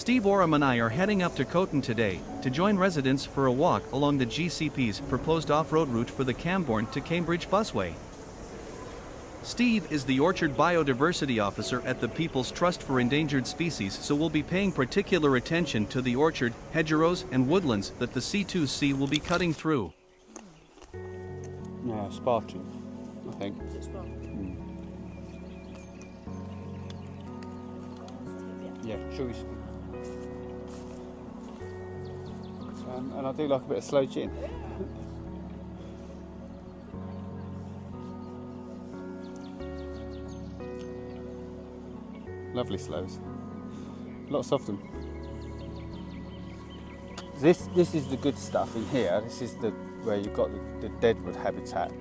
Steve, Oram and I are heading up to Coton today to join residents for a walk along the GCP's proposed off-road route for the Camborne to Cambridge Busway. Steve is the Orchard Biodiversity Officer at the People's Trust for Endangered Species, so we'll be paying particular attention to the orchard, hedgerows and woodlands that the C2C will be cutting through. No, spartan, I think. Is it spartan? Yeah, choice. And I do like a bit of slow gin. Lovely slows. Lots of them. This is the good stuff in here. This is where you've got the deadwood habitat,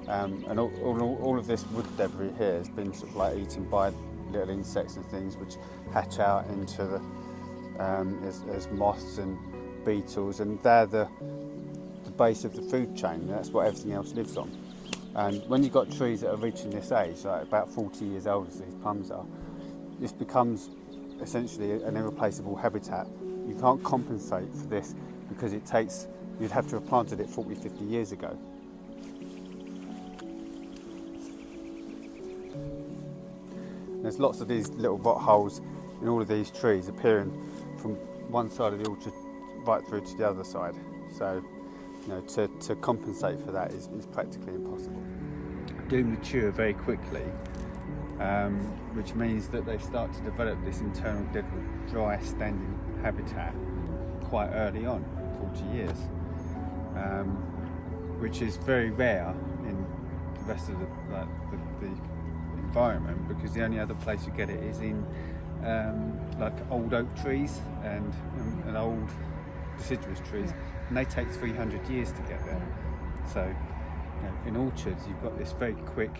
and all of this wood debris here has been sort of like eaten by little insects and things which hatch out into the as moths and beetles, and they're the base of the food chain. That's what everything else lives on. And when you've got trees that are reaching this age, like about 40 years old as these plums are, this becomes essentially an irreplaceable habitat. You can't compensate for this because you'd have to have planted it 40, 50 years ago. There's lots of these little rot holes in all of these trees appearing from one side of the orchard right through to the other side. So, to compensate for that is practically impossible. Do mature very quickly, which means that they start to develop this internal deadwood dry standing habitat quite early on, 40 years, which is very rare in the rest of the environment, because the only other place you get it is in like old oak trees and old deciduous trees, and they take 300 years to get there. So in orchards you've got this very quick,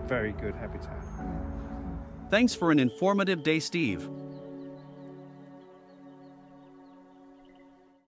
very good habitat. Thanks for an informative day, Steve.